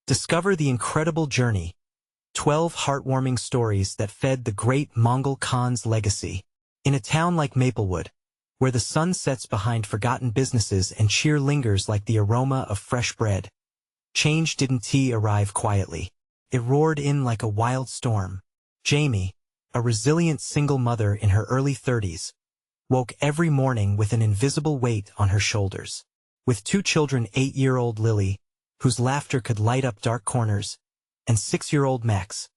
Discover the incredible journey. 12 heartwarming stories that fed the Great Mongol Khan's legacy. In a town like Maplewood, where the sun sets behind forgotten businesses and cheer lingers like the aroma of fresh bread, change didn't arrive quietly. It roared in like a wild storm. Jamie, a resilient single mother in her early 30s, woke every morning with an invisible weight on her shoulders. With two children, 8-year-old Lily, whose laughter could light up dark corners, and 6-year-old Max,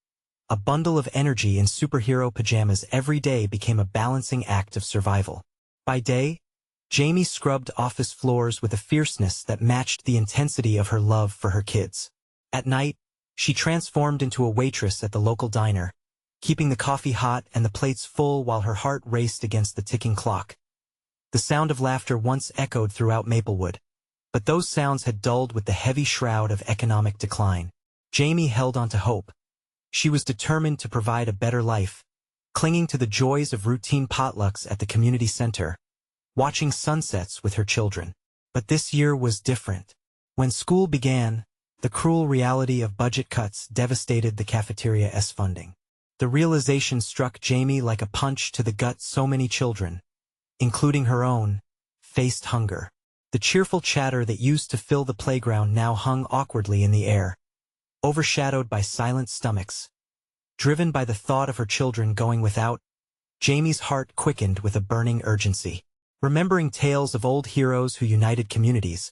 a bundle of energy in superhero pajamas, every day became a balancing act of survival. By day, Jamie scrubbed office floors with a fierceness that matched the intensity of her love for her kids. At night, she transformed into a waitress at the local diner, keeping the coffee hot and the plates full while her heart raced against the ticking clock. The sound of laughter once echoed throughout Maplewood, but those sounds had dulled with the heavy shroud of economic decline. Jamie held on to hope. She was determined to provide a better life, clinging to the joys of routine potlucks at the community center, watching sunsets with her children. But this year was different. When school began, the cruel reality of budget cuts devastated the cafeteria's funding. The realization struck Jamie like a punch to the gut. So many children, including her own, faced hunger. The cheerful chatter that used to fill the playground now hung awkwardly in the air, overshadowed by silent stomachs. Driven by the thought of her children going without, Jamie's heart quickened with a burning urgency. Remembering tales of old heroes who united communities,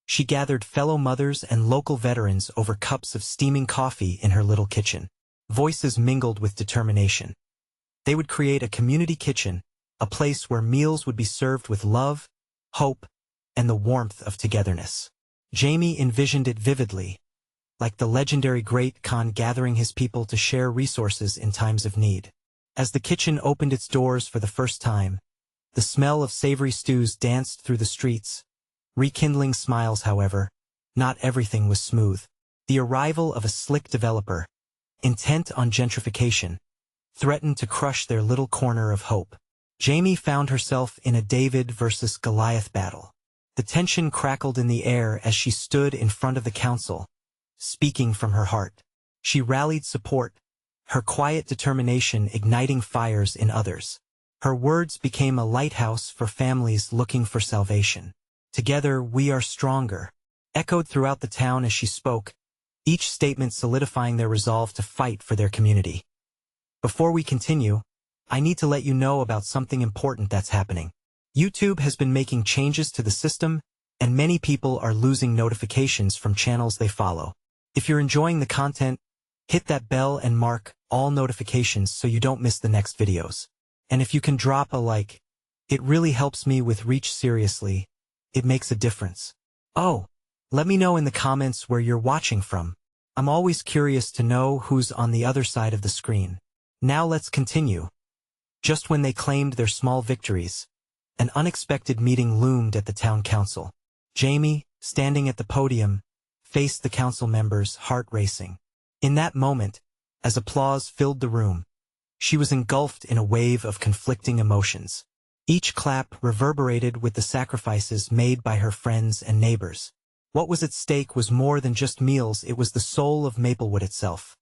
she gathered fellow mothers and local veterans over cups of steaming coffee in her little kitchen. Voices mingled with determination. They would create a community kitchen, a place where meals would be served with love, hope, and the warmth of togetherness. Jamie envisioned it vividly, like the legendary Great Khan gathering his people to share resources in times of need. As the kitchen opened its doors for the first time, the smell of savory stews danced through the streets, rekindling smiles. However, not everything was smooth. The arrival of a slick developer, intent on gentrification, threatened to crush their little corner of hope. Jamie found herself in a David versus Goliath battle. The tension crackled in the air as she stood in front of the council, speaking from her heart. She rallied support, her quiet determination igniting fires in others. Her words became a lighthouse for families looking for salvation. "Together we are stronger," echoed throughout the town as she spoke, each statement solidifying their resolve to fight for their community. Before we continue, I need to let you know about something important that's happening. YouTube has been making changes to the system, and many people are losing notifications from channels they follow. If you're enjoying the content, hit that bell and mark all notifications so you don't miss the next videos. And if you can drop a like, it really helps me with reach. Seriously, it makes a difference. Oh, let me know in the comments where you're watching from. I'm always curious to know who's on the other side of the screen. Now let's continue. Just when they claimed their small victories, an unexpected meeting loomed at the town council. Jamie, standing at the podium, faced the council members, heart racing. In that moment, as applause filled the room, she was engulfed in a wave of conflicting emotions. Each clap reverberated with the sacrifices made by her friends and neighbors. What was at stake was more than just meals. It was the soul of Maplewood itself.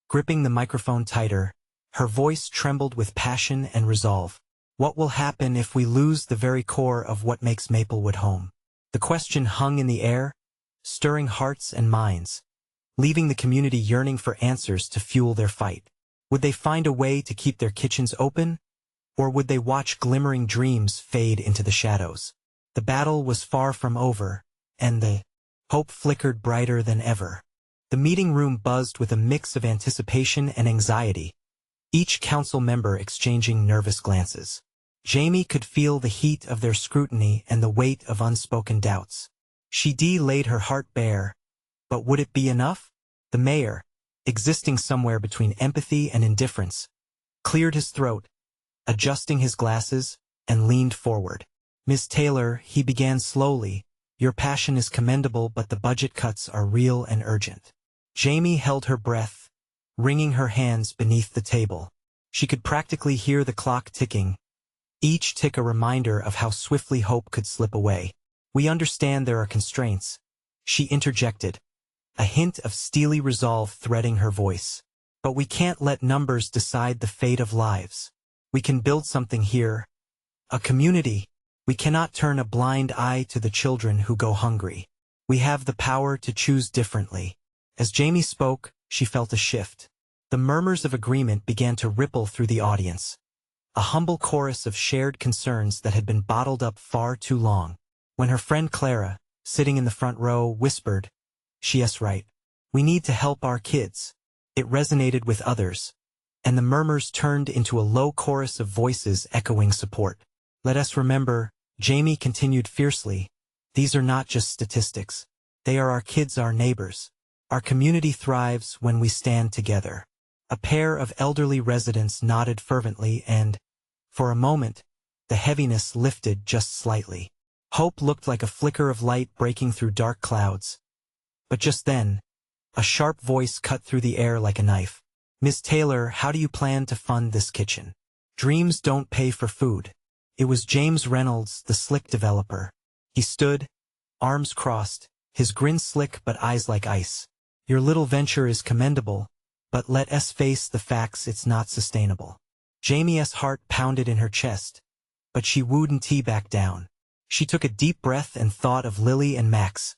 Gripping the microphone tighter, her voice trembled with passion and resolve. What will happen if we lose the very core of what makes Maplewood home? The question hung in the air, stirring hearts and minds, leaving the community yearning for answers to fuel their fight. Would they find a way to keep their kitchens open, or would they watch glimmering dreams fade into the shadows? The battle was far from over, and the hope flickered brighter than ever. The meeting room buzzed with a mix of anticipation and anxiety, each council member exchanging nervous glances. Jamie could feel the heat of their scrutiny and the weight of unspoken doubts. She laid her heart bare, but would it be enough? The mayor, existing somewhere between empathy and indifference, cleared his throat, adjusting his glasses, and leaned forward. "Ms. Taylor," he began slowly, "your passion is commendable, but the budget cuts are real and urgent." Jamie held her breath, wringing her hands beneath the table. She could practically hear the clock ticking, each tick a reminder of how swiftly hope could slip away. "We understand there are constraints," she interjected, a hint of steely resolve threading her voice. But we can't let numbers decide the fate of lives. We can build something here. A community. We cannot turn a blind eye to the children who go hungry. We have the power to choose differently. As Jamie spoke, she felt a shift. The murmurs of agreement began to ripple through the audience. A humble chorus of shared concerns that had been bottled up far too long. When her friend Clara, sitting in the front row, whispered, "She's right. We need to help our kids." It resonated with others, and the murmurs turned into a low chorus of voices echoing support. "Let us remember," Jamie continued fiercely, "these are not just statistics. They are our kids, our neighbors. Our community thrives when we stand together." A pair of elderly residents nodded fervently and, for a moment, the heaviness lifted just slightly. Hope looked like a flicker of light breaking through dark clouds. But just then, a sharp voice cut through the air like a knife. "Miss Taylor, how do you plan to fund this kitchen? Dreams don't pay for food." It was James Reynolds, the slick developer. He stood, arms crossed, his grin slick but eyes like ice. "Your little venture is commendable, but let us face the facts, it's not sustainable." Jamie's heart pounded in her chest, but she wouldn't back down. She took a deep breath and thought of Lily and Max,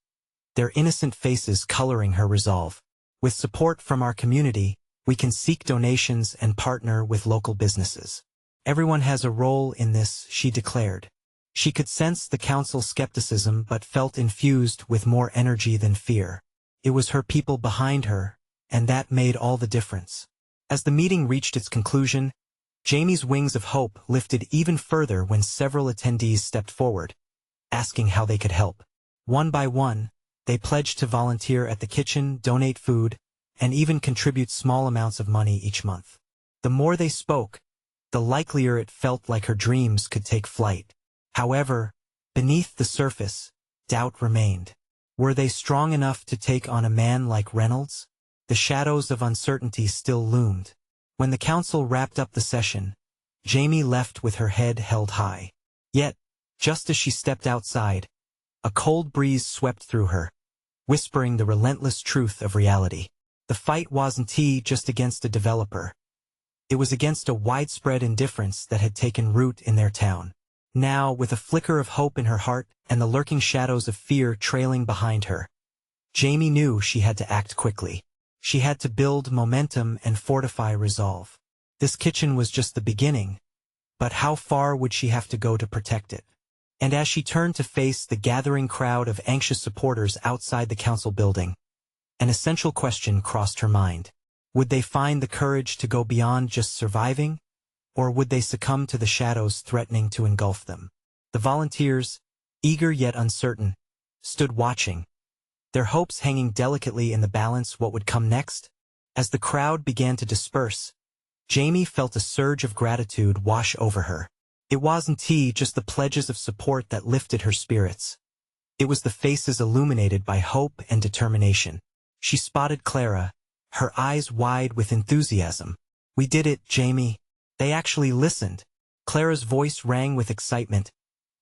their innocent faces coloring her resolve. "With support from our community, we can seek donations and partner with local businesses. Everyone has a role in this," she declared. She could sense the council's skepticism but felt infused with more energy than fear. It was her people behind her, and that made all the difference. As the meeting reached its conclusion, Jamie's wings of hope lifted even further when several attendees stepped forward, asking how they could help. One by one, they pledged to volunteer at the kitchen, donate food, and even contribute small amounts of money each month. The more they spoke, the likelier it felt like her dreams could take flight. However, beneath the surface, doubt remained. Were they strong enough to take on a man like Reynolds? The shadows of uncertainty still loomed. When the council wrapped up the session, Jamie left with her head held high. Yet, just as she stepped outside, a cold breeze swept through her, whispering the relentless truth of reality. The fight wasn't just against a developer. It was against a widespread indifference that had taken root in their town. Now, with a flicker of hope in her heart and the lurking shadows of fear trailing behind her, Jamie knew she had to act quickly. She had to build momentum and fortify resolve. This kitchen was just the beginning, but how far would she have to go to protect it? And as she turned to face the gathering crowd of anxious supporters outside the council building, an essential question crossed her mind. Would they find the courage to go beyond just surviving, or would they succumb to the shadows threatening to engulf them? The volunteers, eager yet uncertain, stood watching, their hopes hanging delicately in the balance what would come next. As the crowd began to disperse, Jamie felt a surge of gratitude wash over her. It wasn't just the pledges of support that lifted her spirits. It was the faces illuminated by hope and determination. She spotted Clara, her eyes wide with enthusiasm. "We did it, Jamie. They actually listened." Clara's voice rang with excitement,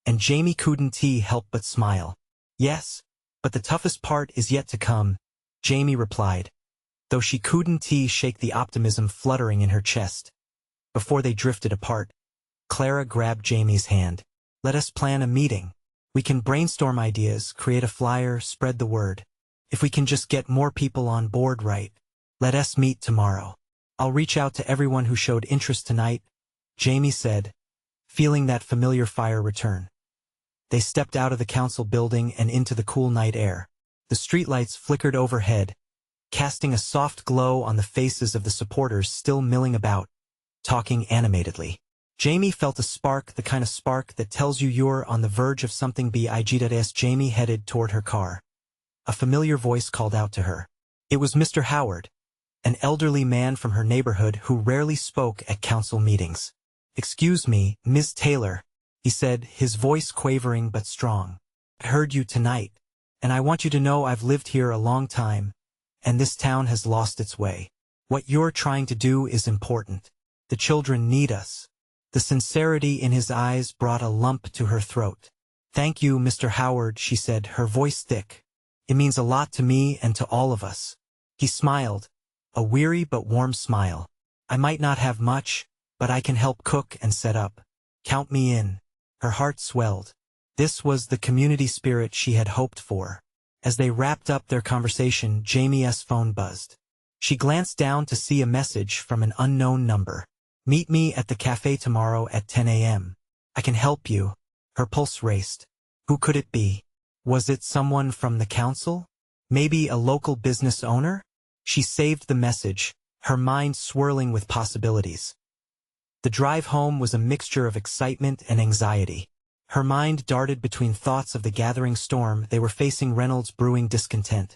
and Jamie couldn't help but smile. "Yes, but the toughest part is yet to come," Jamie replied, though she couldn't shake the optimism fluttering in her chest. Before they drifted apart, Clara grabbed Jamie's hand. "Let us plan a meeting. We can brainstorm ideas, create a flyer, spread the word. If we can just get more people on board, right? Let us meet tomorrow. I'll reach out to everyone who showed interest tonight," Jamie said, feeling that familiar fire return. They stepped out of the council building and into the cool night air. The streetlights flickered overhead, casting a soft glow on the faces of the supporters still milling about, talking animatedly. Jamie felt a spark, the kind of spark that tells you you're on the verge of something big. As Jamie headed toward her car, a familiar voice called out to her. It was Mr. Howard, an elderly man from her neighborhood who rarely spoke at council meetings. "Excuse me, Ms. Taylor," he said, his voice quavering but strong. "I heard you tonight, and I want you to know I've lived here a long time, and this town has lost its way. What you're trying to do is important. The children need us." The sincerity in his eyes brought a lump to her throat. "Thank you, Mr. Howard," she said, her voice thick, It means a lot to me and to all of us. He smiled, a weary but warm smile. I might not have much, but I can help cook and set up. Count me in. Her heart swelled. This was the community spirit she had hoped for. As they wrapped up their conversation, Jamie's phone buzzed. She glanced down to see a message from an unknown number. Meet me at the cafe tomorrow at 10 a.m. I can help you. Her pulse raced. Who could it be? Was it someone from the council? Maybe a local business owner? She saved the message, her mind swirling with possibilities. The drive home was a mixture of excitement and anxiety. Her mind darted between thoughts of the gathering storm they were facing, Reynolds' brewing discontent,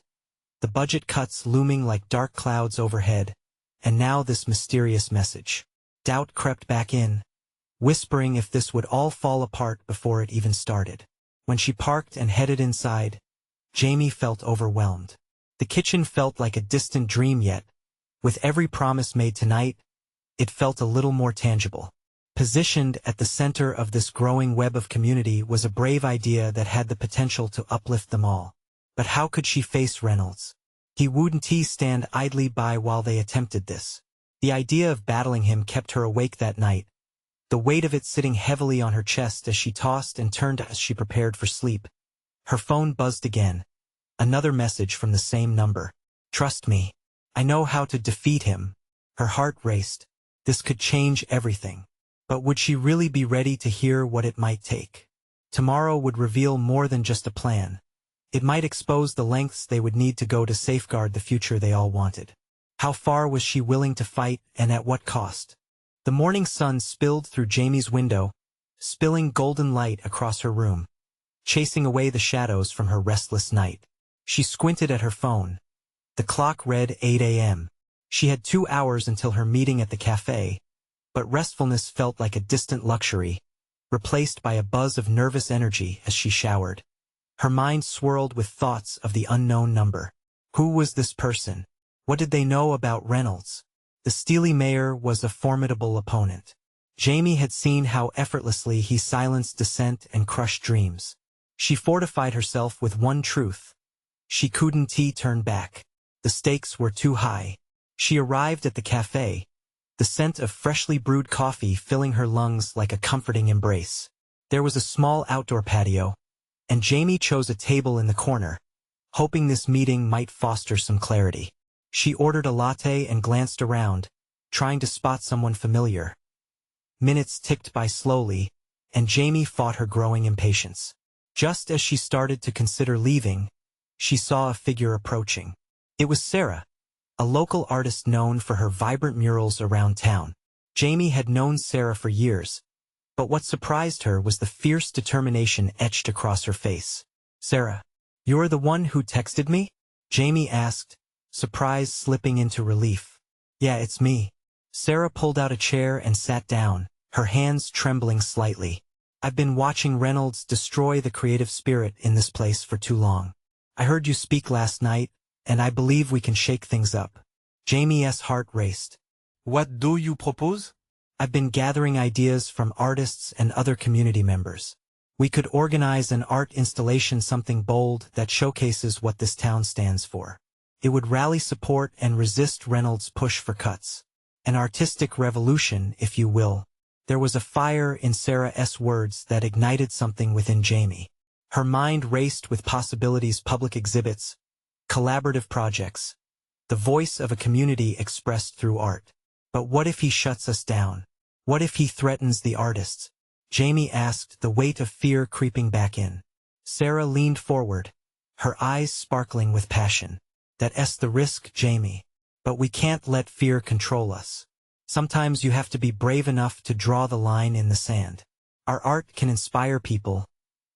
the budget cuts looming like dark clouds overhead, and now this mysterious message. Doubt crept back in, whispering if this would all fall apart before it even started. When she parked and headed inside, Jamie felt overwhelmed. The kitchen felt like a distant dream, yet, with every promise made tonight, it felt a little more tangible. Positioned at the center of this growing web of community was a brave idea that had the potential to uplift them all. But how could she face Reynolds? He wouldn't stand idly by while they attempted this. The idea of battling him kept her awake that night, the weight of it sitting heavily on her chest as she tossed and turned as she prepared for sleep. Her phone buzzed again. Another message from the same number. Trust me. I know how to defeat him. Her heart raced. This could change everything. But would she really be ready to hear what it might take? Tomorrow would reveal more than just a plan. It might expose the lengths they would need to go to safeguard the future they all wanted. How far was she willing to fight, and at what cost? The morning sun spilled through Jamie's window, spilling golden light across her room, chasing away the shadows from her restless night. She squinted at her phone. The clock read 8 a.m. She had 2 hours until her meeting at the cafe, but restfulness felt like a distant luxury, replaced by a buzz of nervous energy as she showered. Her mind swirled with thoughts of the unknown number. Who was this person? What did they know about Reynolds? The steely mayor was a formidable opponent. Jamie had seen how effortlessly he silenced dissent and crushed dreams. She fortified herself with one truth. She couldn't turn back. The stakes were too high. She arrived at the cafe, the scent of freshly brewed coffee filling her lungs like a comforting embrace. There was a small outdoor patio, and Jamie chose a table in the corner, hoping this meeting might foster some clarity. She ordered a latte and glanced around, trying to spot someone familiar. Minutes ticked by slowly, and Jamie fought her growing impatience. Just as she started to consider leaving, she saw a figure approaching. It was Sarah, a local artist known for her vibrant murals around town. Jamie had known Sarah for years, but what surprised her was the fierce determination etched across her face. "Sarah, you're the one who texted me?" Jamie asked, surprise slipping into relief. "Yeah, it's me." Sarah pulled out a chair and sat down, her hands trembling slightly. "I've been watching Reynolds destroy the creative spirit in this place for too long. I heard you speak last night, and I believe we can shake things up." Jamie's heart raced. "What do you propose?" "I've been gathering ideas from artists and other community members. We could organize an art installation, something bold that showcases what this town stands for. It would rally support and resist Reynolds' push for cuts. An artistic revolution, if you will." There was a fire in Sarah's words that ignited something within Jamie. Her mind raced with possibilities: public exhibits, collaborative projects, the voice of a community expressed through art. But what if he shuts us down? What if he threatens the artists? Jamie asked, the weight of fear creeping back in. Sarah leaned forward, her eyes sparkling with passion. "That's the risk, Jamie. But we can't let fear control us. Sometimes you have to be brave enough to draw the line in the sand. Our art can inspire people,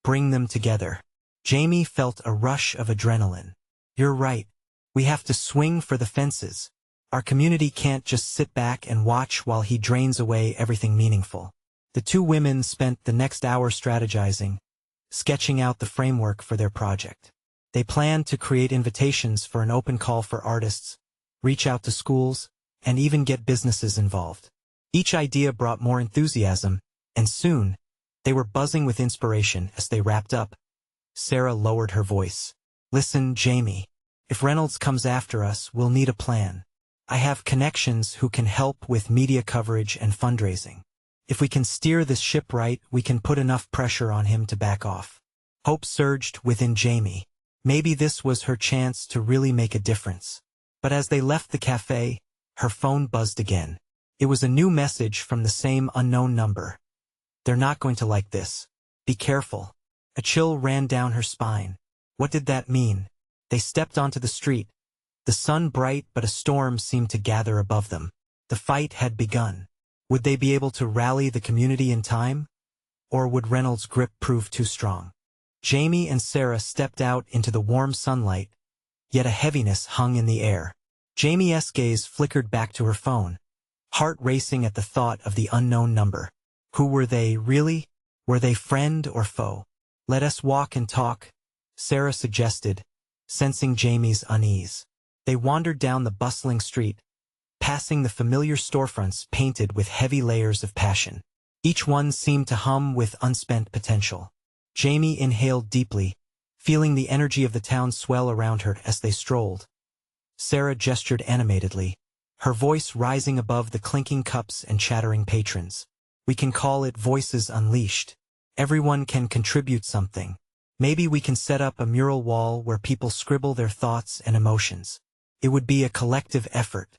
bring them together." Jamie felt a rush of adrenaline. "You're right. We have to swing for the fences. Our community can't just sit back and watch while he drains away everything meaningful." The two women spent the next hour strategizing, sketching out the framework for their project. They planned to create invitations for an open call for artists, reach out to schools, and even get businesses involved. Each idea brought more enthusiasm, and soon, they were buzzing with inspiration. As they wrapped up, Sarah lowered her voice. Listen, Jamie. If Reynolds comes after us, we'll need a plan. I have connections who can help with media coverage and fundraising. If we can steer this ship right, we can put enough pressure on him to back off. Hope surged within Jamie. Maybe this was her chance to really make a difference. But as they left the cafe, her phone buzzed again. It was a new message from the same unknown number. They're not going to like this. Be careful. A chill ran down her spine. What did that mean? They stepped onto the street. The sun bright, but a storm seemed to gather above them. The fight had begun. Would they be able to rally the community in time? Or would Reynolds' grip prove too strong? Jamie and Sarah stepped out into the warm sunlight, yet a heaviness hung in the air. Jamie's gaze flickered back to her phone, heart racing at the thought of the unknown number. Who were they, really? Were they friend or foe? Let us walk and talk, Sarah suggested, sensing Jamie's unease. They wandered down the bustling street, passing the familiar storefronts painted with heavy layers of passion. Each one seemed to hum with unspent potential. Jamie inhaled deeply, feeling the energy of the town swell around her as they strolled. Sarah gestured animatedly, her voice rising above the clinking cups and chattering patrons. We can call it Voices Unleashed. Everyone can contribute something. Maybe we can set up a mural wall where people scribble their thoughts and emotions. It would be a collective effort.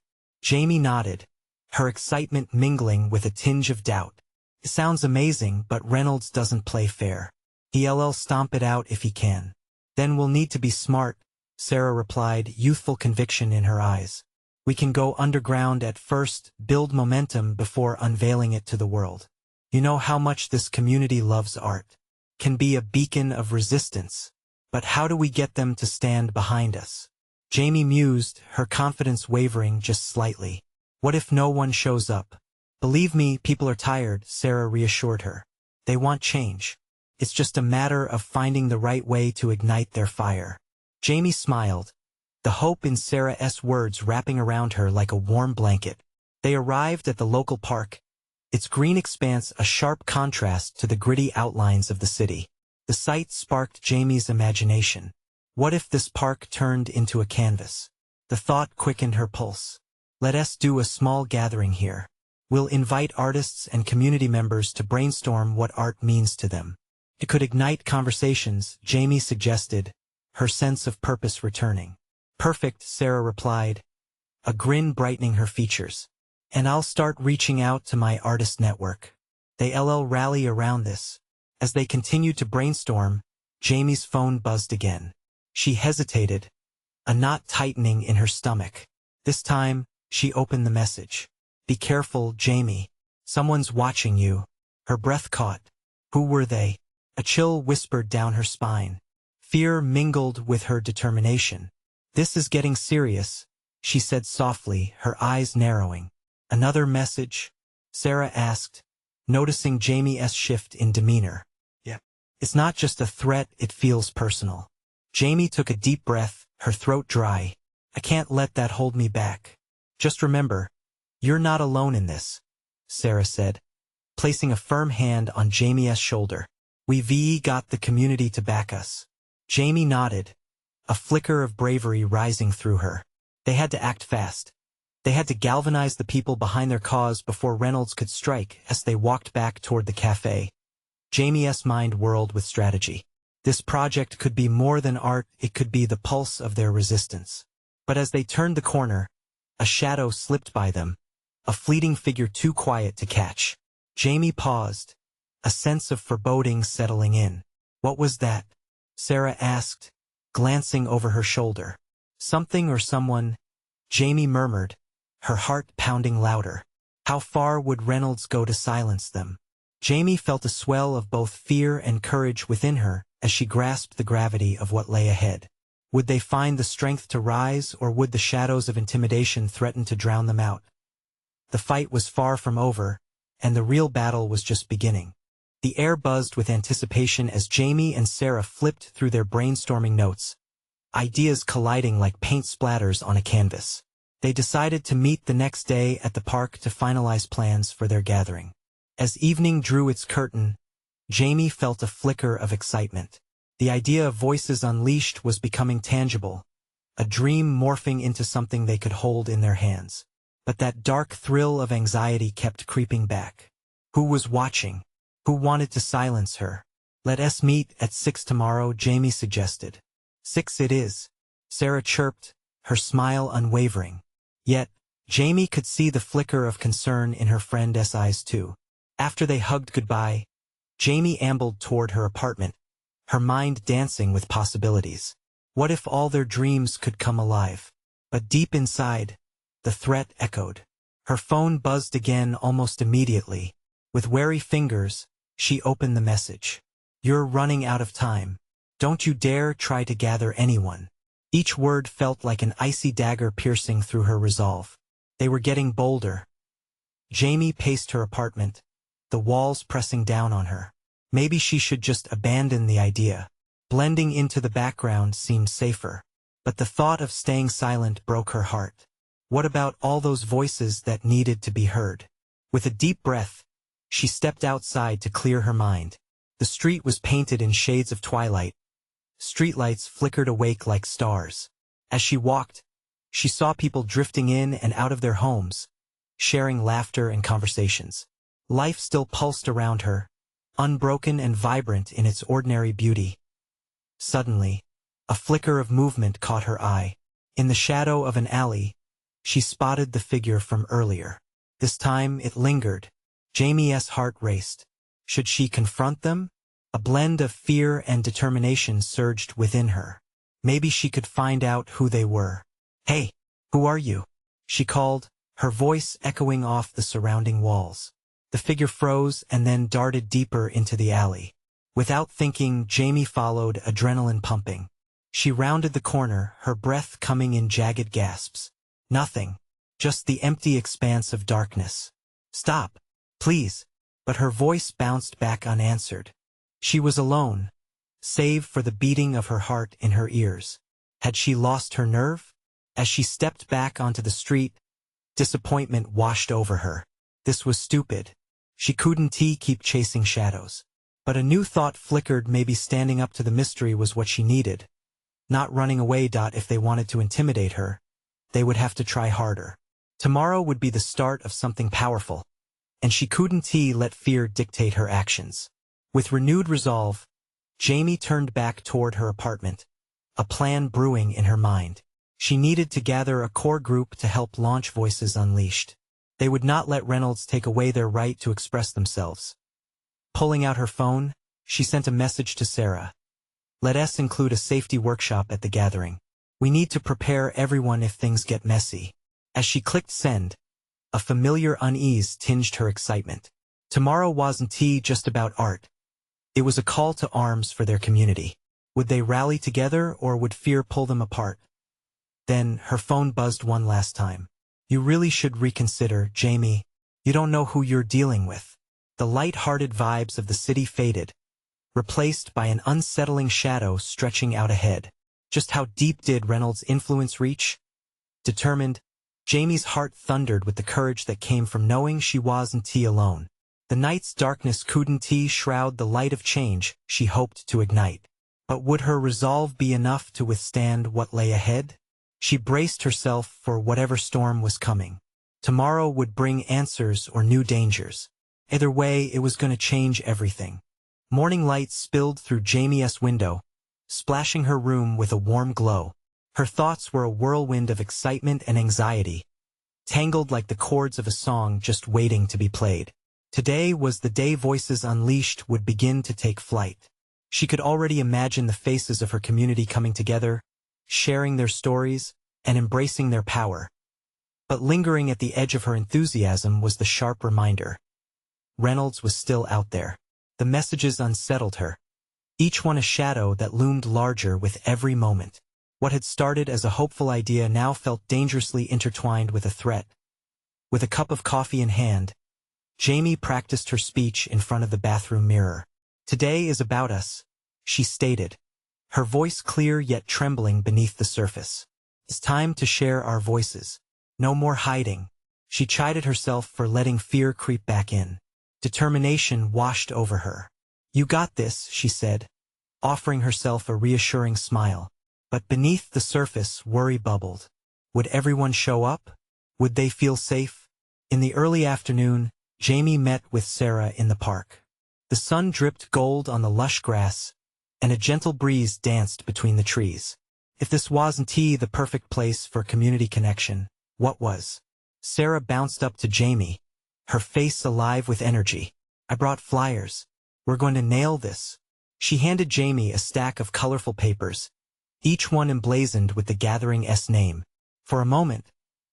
Jamie nodded, her excitement mingling with a tinge of doubt. It sounds amazing, but Reynolds doesn't play fair. He'll stomp it out if he can. Then we'll need to be smart, Sarah replied, youthful conviction in her eyes. We can go underground at first, build momentum before unveiling it to the world. You know how much this community loves art. Can be a beacon of resistance. But how do we get them to stand behind us? Jamie mused, her confidence wavering just slightly. What if no one shows up? Believe me, people are tired, Sarah reassured her. They want change. It's just a matter of finding the right way to ignite their fire. Jamie smiled, the hope in Sarah's words wrapping around her like a warm blanket. They arrived at the local park, its green expanse a sharp contrast to the gritty outlines of the city. The sight sparked Jamie's imagination. What if this park turned into a canvas? The thought quickened her pulse. Let us do a small gathering here. We'll invite artists and community members to brainstorm what art means to them. It could ignite conversations, Jamie suggested, her sense of purpose returning. Perfect, Sarah replied, a grin brightening her features. And I'll start reaching out to my artist network. They'll rally around this. As they continued to brainstorm, Jamie's phone buzzed again. She hesitated, a knot tightening in her stomach. This time, she opened the message. Be careful, Jamie. Someone's watching you. Her breath caught. Who were they? A chill whispered down her spine. Fear mingled with her determination. This is getting serious, she said softly, her eyes narrowing. Another message? Sarah asked, noticing Jamie's shift in demeanor. Yeah. It's not just a threat, it feels personal. Jamie took a deep breath, her throat dry. I can't let that hold me back. Just remember, you're not alone in this, Sarah said, placing a firm hand on Jamie's shoulder. We've got the community to back us. Jamie nodded, a flicker of bravery rising through her. They had to act fast. They had to galvanize the people behind their cause before Reynolds could strike. As they walked back toward the cafe, Jamie's mind whirled with strategy. This project could be more than art, it could be the pulse of their resistance. But as they turned the corner, a shadow slipped by them, a fleeting figure too quiet to catch. Jamie paused, a sense of foreboding settling in. What was that? Sarah asked, glancing over her shoulder. Something or someone, Jamie murmured, her heart pounding louder. How far would Reynolds go to silence them? Jamie felt a swell of both fear and courage within her as she grasped the gravity of what lay ahead. Would they find the strength to rise, or would the shadows of intimidation threaten to drown them out? The fight was far from over, and the real battle was just beginning. The air buzzed with anticipation as Jamie and Sarah flipped through their brainstorming notes, ideas colliding like paint splatters on a canvas. They decided to meet the next day at the park to finalize plans for their gathering. As evening drew its curtain, Jamie felt a flicker of excitement. The idea of voices unleashed was becoming tangible, a dream morphing into something they could hold in their hands. But that dark thrill of anxiety kept creeping back. Who was watching? Who wanted to silence her? "Let us meet at 6 tomorrow," Jamie suggested. "6 it is," Sarah chirped, her smile unwavering. Yet, Jamie could see the flicker of concern in her friend's eyes too. After they hugged goodbye, Jamie ambled toward her apartment, her mind dancing with possibilities. What if all their dreams could come alive? But deep inside, the threat echoed. Her phone buzzed again almost immediately. With wary fingers, she opened the message. "You're running out of time. Don't you dare try to gather anyone." Each word felt like an icy dagger piercing through her resolve. They were getting bolder. Jamie paced her apartment, the walls pressing down on her. Maybe she should just abandon the idea. Blending into the background seemed safer. But the thought of staying silent broke her heart. What about all those voices that needed to be heard? With a deep breath, she stepped outside to clear her mind. The street was painted in shades of twilight. Streetlights flickered awake like stars. As she walked, she saw people drifting in and out of their homes, sharing laughter and conversations. Life still pulsed around her, unbroken and vibrant in its ordinary beauty. Suddenly, a flicker of movement caught her eye. In the shadow of an alley, she spotted the figure from earlier. This time it lingered. Jamie's heart raced. Should she confront them? A blend of fear and determination surged within her. Maybe she could find out who they were. "Hey, who are you?" she called, her voice echoing off the surrounding walls. The figure froze and then darted deeper into the alley. Without thinking, Jamie followed, adrenaline pumping. She rounded the corner, her breath coming in jagged gasps. Nothing, just the empty expanse of darkness. "Stop, please." But her voice bounced back unanswered. She was alone, save for the beating of her heart in her ears. Had she lost her nerve? As she stepped back onto the street, disappointment washed over her. This was stupid. She couldn't keep chasing shadows. But a new thought flickered. Maybe standing up to the mystery was what she needed. Not running away. If they wanted to intimidate her, they would have to try harder. Tomorrow would be the start of something powerful, and she couldn't let fear dictate her actions. With renewed resolve, Jamie turned back toward her apartment, a plan brewing in her mind. She needed to gather a core group to help launch Voices Unleashed. They would not let Reynolds take away their right to express themselves. Pulling out her phone, she sent a message to Sarah. "Let us include a safety workshop at the gathering. We need to prepare everyone if things get messy." As she clicked send, a familiar unease tinged her excitement. Tomorrow wasn't just about art. It was a call to arms for their community. Would they rally together, or would fear pull them apart? Then, her phone buzzed one last time. "You really should reconsider, Jamie. You don't know who you're dealing with." The light-hearted vibes of the city faded, replaced by an unsettling shadow stretching out ahead. Just how deep did Reynolds' influence reach? Determined, Jamie's heart thundered with the courage that came from knowing she wasn't alone. The night's darkness couldn't shroud the light of change she hoped to ignite. But would her resolve be enough to withstand what lay ahead? She braced herself for whatever storm was coming. Tomorrow would bring answers or new dangers. Either way, it was going to change everything. Morning light spilled through Jamie's window, splashing her room with a warm glow. Her thoughts were a whirlwind of excitement and anxiety, tangled like the chords of a song just waiting to be played. Today was the day Voices Unleashed would begin to take flight. She could already imagine the faces of her community coming together, sharing their stories, and embracing their power. But lingering at the edge of her enthusiasm was the sharp reminder. Reynolds was still out there. The messages unsettled her, each one a shadow that loomed larger with every moment. What had started as a hopeful idea now felt dangerously intertwined with a threat. With a cup of coffee in hand, Jamie practiced her speech in front of the bathroom mirror. "Today is about us," she stated, her voice clear yet trembling beneath the surface. "It's time to share our voices. No more hiding." She chided herself for letting fear creep back in. Determination washed over her. "You got this," she said, offering herself a reassuring smile. But beneath the surface, worry bubbled. Would everyone show up? Would they feel safe? In the early afternoon, Jamie met with Sarah in the park. The sun dripped gold on the lush grass, and a gentle breeze danced between the trees. If this wasn't the perfect place for community connection, what was? Sarah bounced up to Jamie, her face alive with energy. I brought flyers. We're going to nail this. She handed Jamie a stack of colorful papers, each one emblazoned with the gathering's name. For a moment,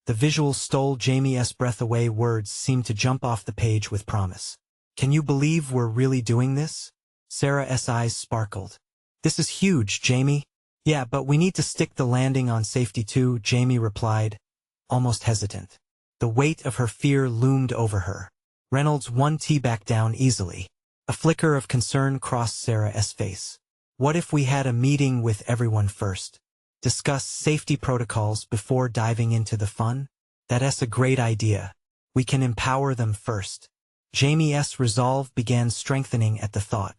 the visual stole Jamie's breath away. Words seemed to jump off the page with promise. Can you believe we're really doing this? Sarah's eyes sparkled. This is huge, Jamie. Yeah, but we need to stick the landing on safety too, Jamie replied, almost hesitant. The weight of her fear loomed over her. Reynolds won back down easily. A flicker of concern crossed Sarah's face. What if we had a meeting with everyone first? Discuss safety protocols before diving into the fun? That's a great idea. We can empower them first. Jamie's resolve began strengthening at the thought.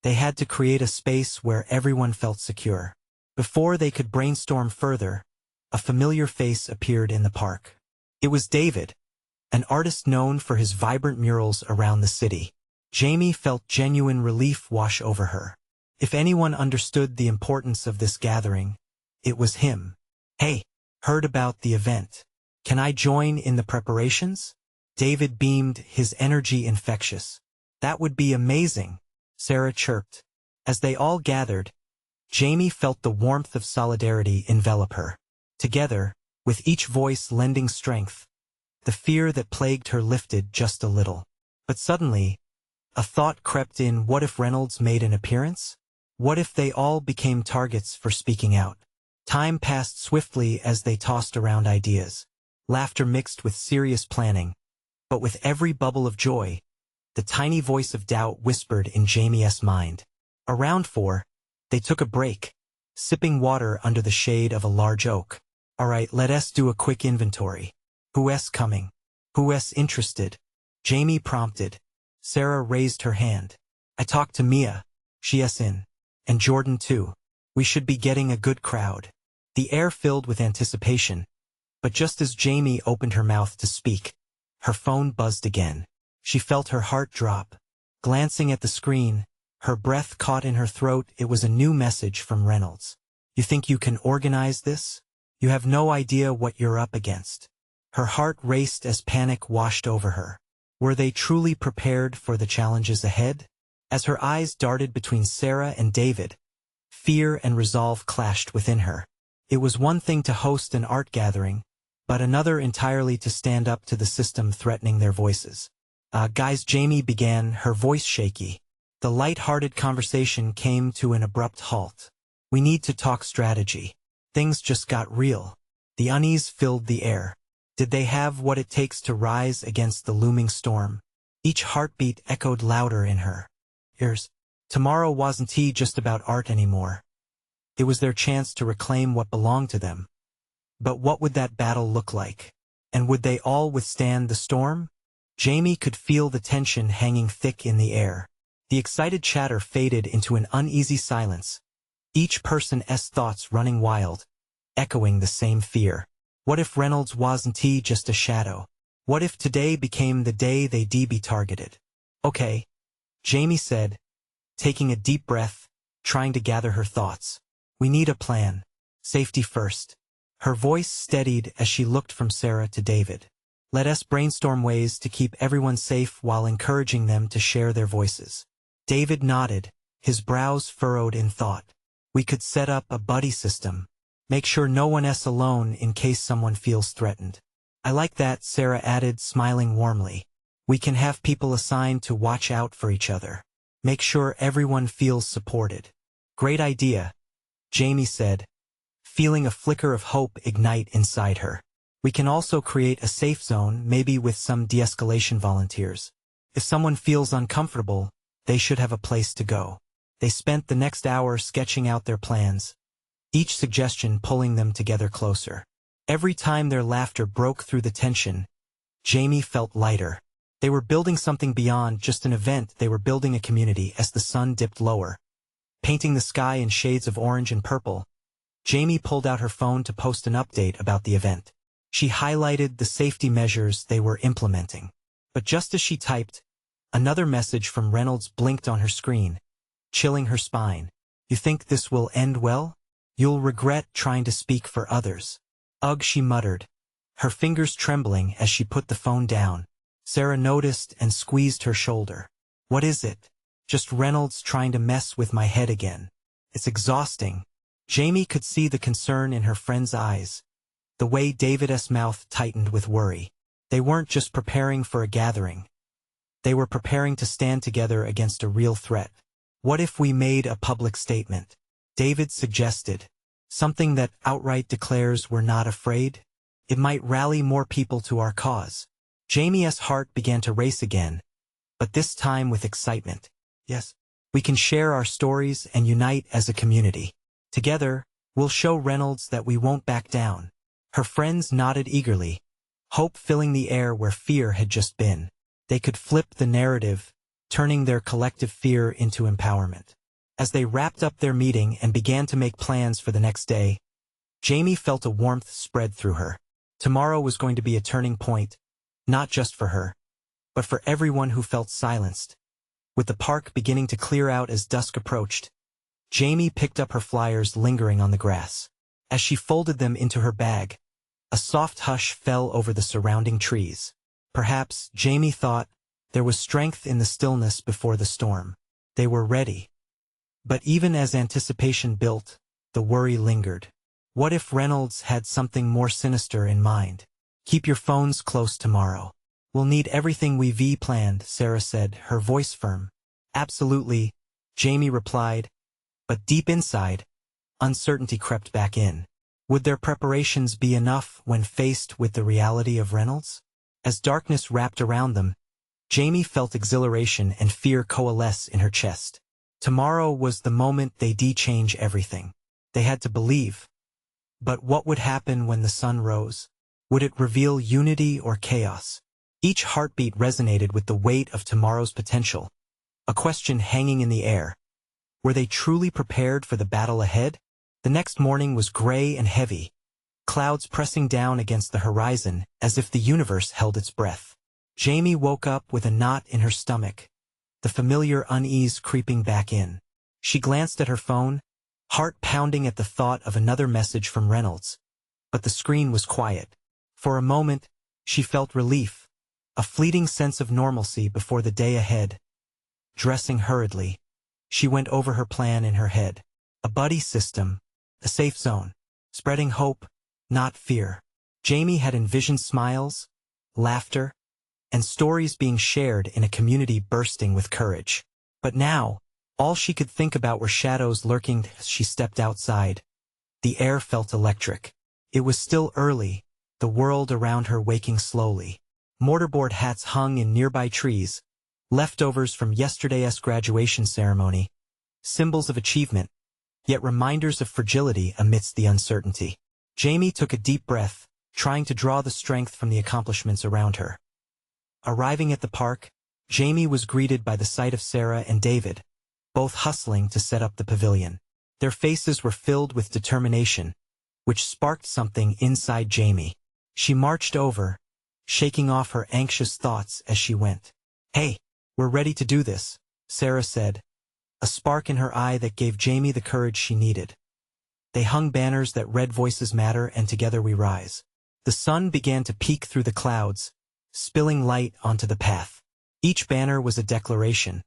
They had to create a space where everyone felt secure. Before they could brainstorm further, a familiar face appeared in the park. It was David, an artist known for his vibrant murals around the city. Jamie felt genuine relief wash over her. If anyone understood the importance of this gathering, it was him. Hey, heard about the event. Can I join in the preparations? David beamed, his energy infectious. That would be amazing, Sarah chirped. As they all gathered, Jamie felt the warmth of solidarity envelop her. Together, with each voice lending strength, the fear that plagued her lifted just a little. But suddenly, a thought crept in. What if Reynolds made an appearance? What if they all became targets for speaking out? Time passed swiftly as they tossed around ideas. Laughter mixed with serious planning. But with every bubble of joy, the tiny voice of doubt whispered in Jamie's mind. Around 4, they took a break, sipping water under the shade of a large oak. All right, let's do a quick inventory. Who's coming? Who's interested? Jamie prompted. Sarah raised her hand. I talked to Mia. She's in. And Jordan too. We should be getting a good crowd. The air filled with anticipation. But just as Jamie opened her mouth to speak, her phone buzzed again. She felt her heart drop. Glancing at the screen, her breath caught in her throat. It was a new message from Reynolds. You think you can organize this? You have no idea what you're up against. Her heart raced as panic washed over her. Were they truly prepared for the challenges ahead? As her eyes darted between Sarah and David, fear and resolve clashed within her. It was one thing to host an art gathering, but another entirely to stand up to the system threatening their voices. Guys, Jamie began, her voice shaky. The light-hearted conversation came to an abrupt halt. We need to talk strategy. Things just got real. The unease filled the air. Did they have what it takes to rise against the looming storm? Each heartbeat echoed louder in her ears. Tomorrow wasn't just about art anymore. It was their chance to reclaim what belonged to them. But what would that battle look like? And would they all withstand the storm? Jamie could feel the tension hanging thick in the air. The excited chatter faded into an uneasy silence, each person's thoughts running wild, echoing the same fear. What if Reynolds wasn't just a shadow? What if today became the day they'd be targeted? Okay, Jamie said, taking a deep breath, trying to gather her thoughts. We need a plan. Safety first. Her voice steadied as she looked from Sarah to David. Let us brainstorm ways to keep everyone safe while encouraging them to share their voices. David nodded, his brows furrowed in thought. We could set up a buddy system. Make sure no one's alone in case someone feels threatened. I like that, Sarah added, smiling warmly. We can have people assigned to watch out for each other. Make sure everyone feels supported. Great idea, Jamie said, feeling a flicker of hope ignite inside her. We can also create a safe zone, maybe with some de-escalation volunteers. If someone feels uncomfortable, they should have a place to go. They spent the next hour sketching out their plans, each suggestion pulling them together closer. Every time their laughter broke through the tension, Jamie felt lighter. They were building something beyond just an event. They were building a community. As the sun dipped lower, painting the sky in shades of orange and purple. Jamie pulled out her phone to post an update about the event. She highlighted the safety measures they were implementing. But just as she typed, another message from Reynolds blinked on her screen, chilling her spine. "You think this will end well? You'll regret trying to speak for others." "Ugh," she muttered, her fingers trembling as she put the phone down. Sarah noticed and squeezed her shoulder. "What is it?" "Just Reynolds trying to mess with my head again. It's exhausting." Jamie could see the concern in her friend's eyes, the way David's mouth tightened with worry. They weren't just preparing for a gathering. They were preparing to stand together against a real threat. "What if we made a public statement?" David suggested. "Something that outright declares we're not afraid? It might rally more people to our cause." Jamie's heart began to race again, but this time with excitement. "Yes, we can share our stories and unite as a community. Together, we'll show Reynolds that we won't back down." Her friends nodded eagerly, hope filling the air where fear had just been. They could flip the narrative, turning their collective fear into empowerment. As they wrapped up their meeting and began to make plans for the next day, Jamie felt a warmth spread through her. Tomorrow was going to be a turning point, not just for her, but for everyone who felt silenced. With the park beginning to clear out as dusk approached, Jamie picked up her flyers lingering on the grass. As she folded them into her bag, a soft hush fell over the surrounding trees. Perhaps, Jamie thought, there was strength in the stillness before the storm. They were ready. But even as anticipation built, the worry lingered. What if Reynolds had something more sinister in mind? "Keep your phones close tomorrow. We'll need everything we've planned," Sarah said, her voice firm. "Absolutely," Jamie replied, but deep inside, uncertainty crept back in. Would their preparations be enough when faced with the reality of Reynolds? As darkness wrapped around them, Jamie felt exhilaration and fear coalesce in her chest. Tomorrow was the moment they'd change everything. They had to believe. But what would happen when the sun rose? Would it reveal unity or chaos? Each heartbeat resonated with the weight of tomorrow's potential, a question hanging in the air. Were they truly prepared for the battle ahead? The next morning was gray and heavy, clouds pressing down against the horizon as if the universe held its breath. Jamie woke up with a knot in her stomach, the familiar unease creeping back in. She glanced at her phone, heart pounding at the thought of another message from Reynolds. But the screen was quiet. For a moment, she felt relief, a fleeting sense of normalcy before the day ahead. Dressing hurriedly, she went over her plan in her head. A buddy system, a safe zone, spreading hope, not fear. Jamie had envisioned smiles, laughter, and stories being shared in a community bursting with courage. But now, all she could think about were shadows lurking as she stepped outside. The air felt electric. It was still early, the world around her waking slowly. Mortarboard hats hung in nearby trees, leftovers from yesterday's graduation ceremony, symbols of achievement, yet reminders of fragility amidst the uncertainty. Jamie took a deep breath, trying to draw the strength from the accomplishments around her. Arriving at the park, Jamie was greeted by the sight of Sarah and David, both hustling to set up the pavilion. Their faces were filled with determination, which sparked something inside Jamie. She marched over, shaking off her anxious thoughts as she went. "Hey, we're ready to do this," Sarah said, a spark in her eye that gave Jamie the courage she needed. They hung banners that read "Voices Matter" and "Together We Rise." The sun began to peek through the clouds, spilling light onto the path. Each banner was a declaration,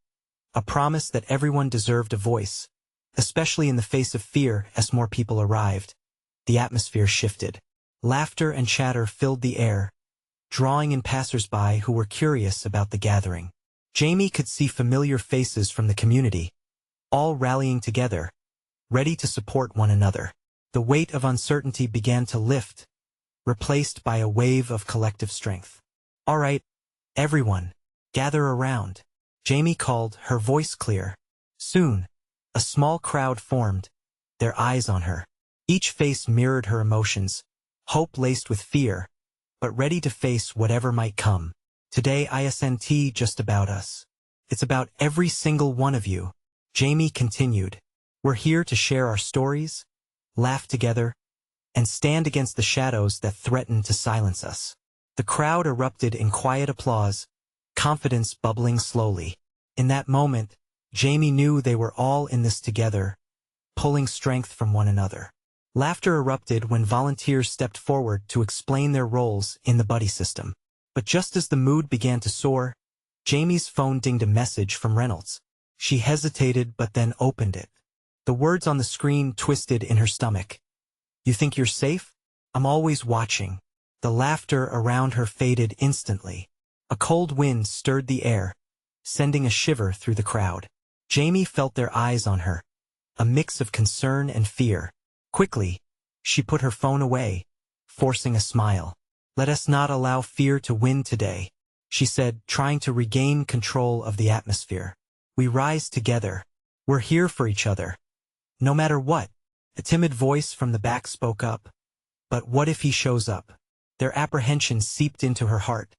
a promise that everyone deserved a voice, especially in the face of fear. As more people arrived, the atmosphere shifted. Laughter and chatter filled the air, drawing in passers-by who were curious about the gathering. Jamie could see familiar faces from the community, all rallying together, ready to support one another. The weight of uncertainty began to lift, replaced by a wave of collective strength. "All right, everyone, gather around," Jamie called, her voice clear. Soon, a small crowd formed, their eyes on her. Each face mirrored her emotions, hope laced with fear, but ready to face whatever might come. "Today isn't just about us. It's about every single one of you," Jamie continued, We're here to share our stories, laugh together, and stand against the shadows that threaten to silence us. The crowd erupted in quiet applause, confidence bubbling slowly. In that moment, Jamie knew they were all in this together, pulling strength from one another. Laughter erupted when volunteers stepped forward to explain their roles in the buddy system. But just as the mood began to soar, Jamie's phone dinged a message from Reynolds. She hesitated but then opened it. The words on the screen twisted in her stomach. "You think you're safe? I'm always watching." The laughter around her faded instantly. A cold wind stirred the air, sending a shiver through the crowd. Jamie felt their eyes on her, a mix of concern and fear. Quickly, she put her phone away, forcing a smile. "Let us not allow fear to win today," she said, trying to regain control of the atmosphere. "We rise together. We're here for each other. No matter what." A timid voice from the back spoke up. "But what if he shows up?" Their apprehension seeped into her heart,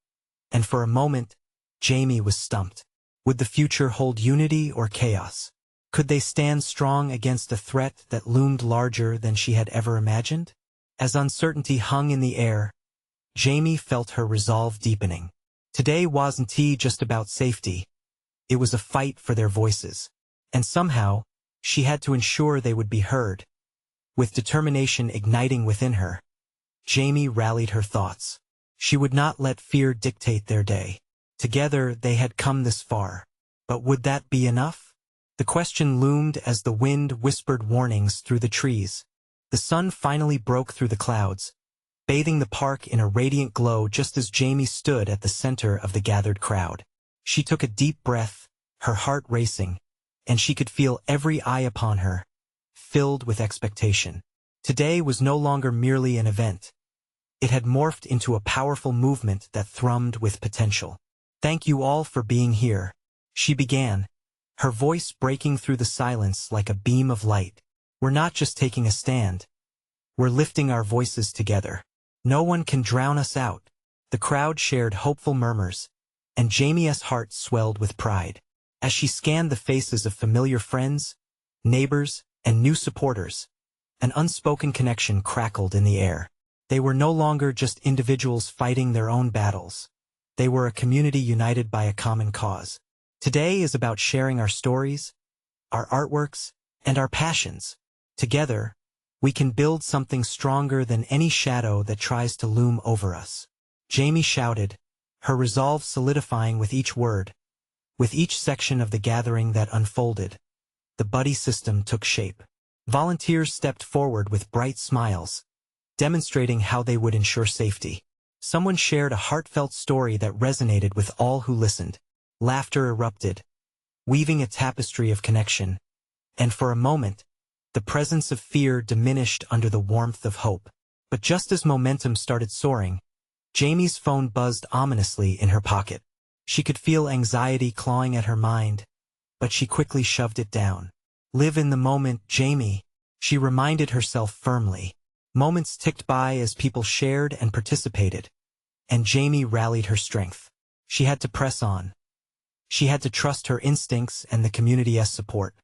and for a moment, Jamie was stumped. Would the future hold unity or chaos? Could they stand strong against a threat that loomed larger than she had ever imagined? As uncertainty hung in the air, Jamie felt her resolve deepening. Today wasn't just about safety. It was a fight for their voices. And somehow, she had to ensure they would be heard. With determination igniting within her, Jamie rallied her thoughts. She would not let fear dictate their day. Together they had come this far. But would that be enough? The question loomed as the wind whispered warnings through the trees. The sun finally broke through the clouds, bathing the park in a radiant glow just as Jamie stood at the center of the gathered crowd. She took a deep breath, her heart racing, and she could feel every eye upon her, filled with expectation. Today was no longer merely an event. It had morphed into a powerful movement that thrummed with potential. "Thank you all for being here," she began, her voice breaking through the silence like a beam of light. "We're not just taking a stand. We're lifting our voices together. No one can drown us out." The crowd shared hopeful murmurs, and Jamie's heart swelled with pride. As she scanned the faces of familiar friends, neighbors, and new supporters, an unspoken connection crackled in the air. They were no longer just individuals fighting their own battles. They were a community united by a common cause. Today is about sharing our stories, our artworks, and our passions. Together, we can build something stronger than any shadow that tries to loom over us. Jamie shouted, her resolve solidifying with each word. With each section of the gathering that unfolded, the buddy system took shape. Volunteers stepped forward with bright smiles, demonstrating how they would ensure safety. Someone shared a heartfelt story that resonated with all who listened. Laughter erupted, weaving a tapestry of connection, and for a moment, the presence of fear diminished under the warmth of hope. But just as momentum started soaring, Jamie's phone buzzed ominously in her pocket. She could feel anxiety clawing at her mind, but she quickly shoved it down. "Live in the moment, Jamie," she reminded herself firmly. Moments ticked by as people shared and participated, and Jamie rallied her strength. She had to press on. She had to trust her instincts and the community's support.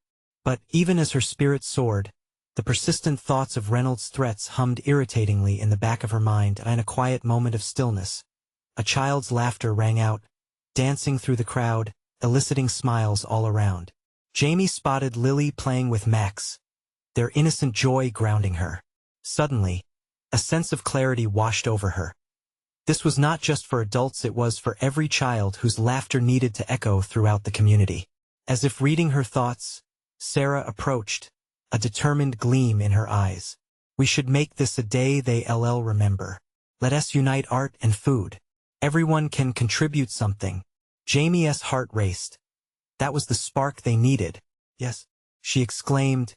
But even as her spirit soared, the persistent thoughts of Reynolds' threats hummed irritatingly in the back of her mind. In a quiet moment of stillness, a child's laughter rang out, dancing through the crowd, eliciting smiles all around. Jamie spotted Lily playing with Max, their innocent joy grounding her. Suddenly, a sense of clarity washed over her. This was not just for adults, it was for every child whose laughter needed to echo throughout the community. As if reading her thoughts, Sarah approached, a determined gleam in her eyes. "We should make this a day they'll remember. Let us unite art and food. Everyone can contribute something." Jamie's heart raced. That was the spark they needed. "Yes," she exclaimed,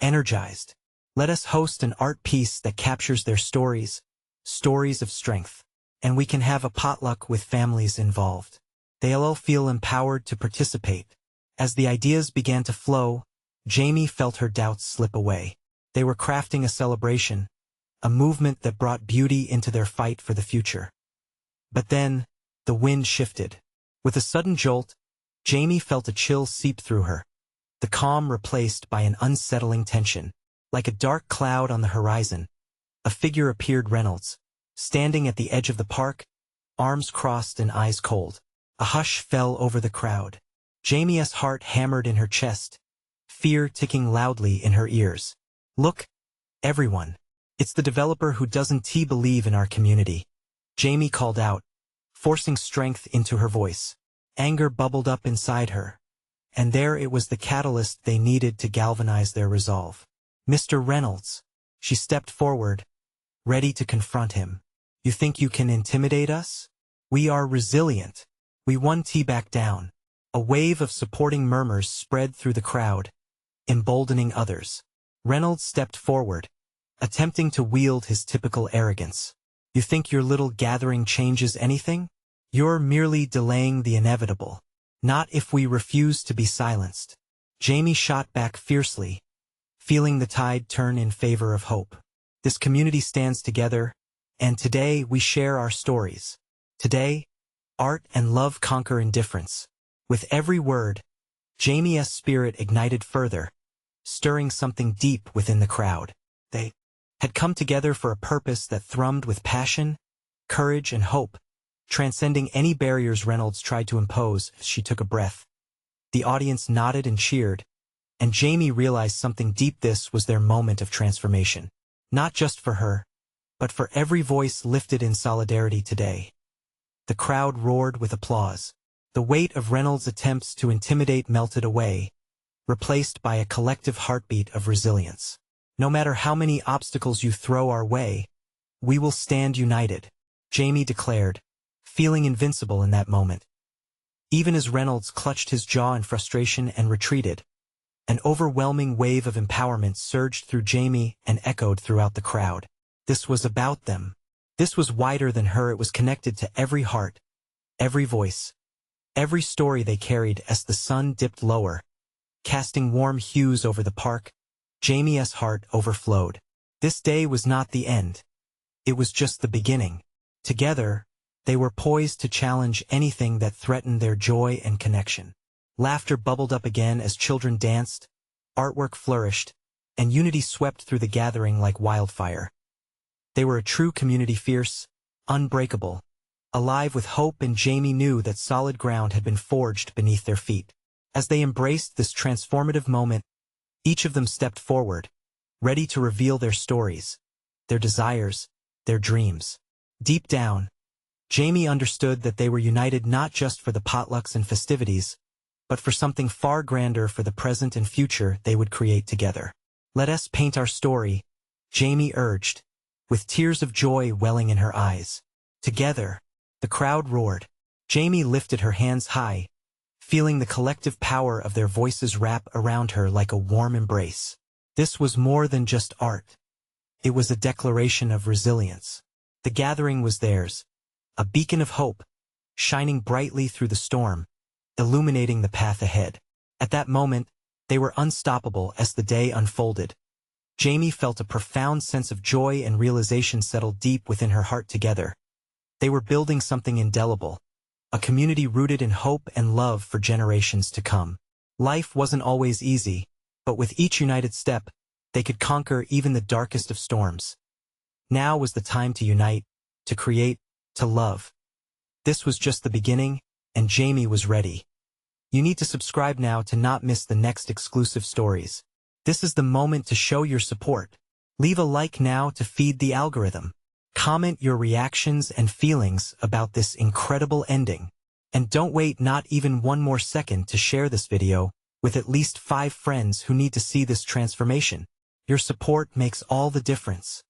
energized. "Let us host an art piece that captures their stories, stories of strength. And we can have a potluck with families involved. They'll feel empowered to participate." As the ideas began to flow, Jamie felt her doubts slip away. They were crafting a celebration, a movement that brought beauty into their fight for the future. But then, the wind shifted. With a sudden jolt, Jamie felt a chill seep through her. the calm replaced by an unsettling tension. Like a dark cloud on the horizon, a figure appeared: Reynolds, standing at the edge of the park, arms crossed and eyes cold. A hush fell over the crowd. Jamie's heart hammered in her chest, fear ticking loudly in her ears. "Look, everyone. It's the developer who doesn't believe in our community," Jamie called out, forcing strength into her voice. Anger bubbled up inside her, and there it was, the catalyst they needed to galvanize their resolve. "Mr. Reynolds." She stepped forward, ready to confront him. "You think you can intimidate us? We are resilient. We won't back down." A wave of supporting murmurs spread through the crowd, emboldening others. Reynolds stepped forward, attempting to wield his typical arrogance. "You think your little gathering changes anything? You're merely delaying the inevitable. Not if we refuse to be silenced." Jamie shot back fiercely, feeling the tide turn in favor of hope. "This community stands together, and today we share our stories. Today, art and love conquer indifference." With every word, Jamie's spirit ignited further, stirring something deep within the crowd. They had come together for a purpose that thrummed with passion, courage, and hope, transcending any barriers Reynolds tried to impose. She took a breath. The audience nodded and cheered, and Jamie realized something deep: this was their moment of transformation. Not just for her, but for every voice lifted in solidarity today. The crowd roared with applause. The weight of Reynolds' attempts to intimidate melted away, replaced by a collective heartbeat of resilience. "No matter how many obstacles you throw our way, we will stand united," Jamie declared, feeling invincible in that moment. Even as Reynolds clutched his jaw in frustration and retreated, an overwhelming wave of empowerment surged through Jamie and echoed throughout the crowd. This was about them. This was wider than her. It was connected to every heart, every voice, every story they carried. As the sun dipped lower, casting warm hues over the park, Jamie's heart overflowed. This day was not the end. It was just the beginning. Together, they were poised to challenge anything that threatened their joy and connection. Laughter bubbled up again as children danced, artwork flourished, and unity swept through the gathering like wildfire. They were a true community, fierce, unbreakable, alive with hope, and Jamie knew that solid ground had been forged beneath their feet. As they embraced this transformative moment, each of them stepped forward, ready to reveal their stories, their desires, their dreams. Deep down, Jamie understood that they were united not just for the potlucks and festivities, but for something far grander: for the present and future they would create together. "Let us paint our story," Jamie urged, with tears of joy welling in her eyes. Together, the crowd roared. Jamie lifted her hands high, feeling the collective power of their voices wrap around her like a warm embrace. This was more than just art. It was a declaration of resilience. The gathering was theirs, a beacon of hope, shining brightly through the storm, illuminating the path ahead. At that moment, they were unstoppable. As the day unfolded, Jamie felt a profound sense of joy and realization settle deep within her heart. Together, they were building something indelible, a community rooted in hope and love for generations to come. Life wasn't always easy, but with each united step, they could conquer even the darkest of storms. Now was the time to unite, to create, to love. This was just the beginning, and Jamie was ready. You need to subscribe now to not miss the next exclusive stories. This is the moment to show your support. Leave a like now to feed the algorithm. Comment your reactions and feelings about this incredible ending. And don't wait not even one more second to share this video with at least 5 friends who need to see this transformation. Your support makes all the difference.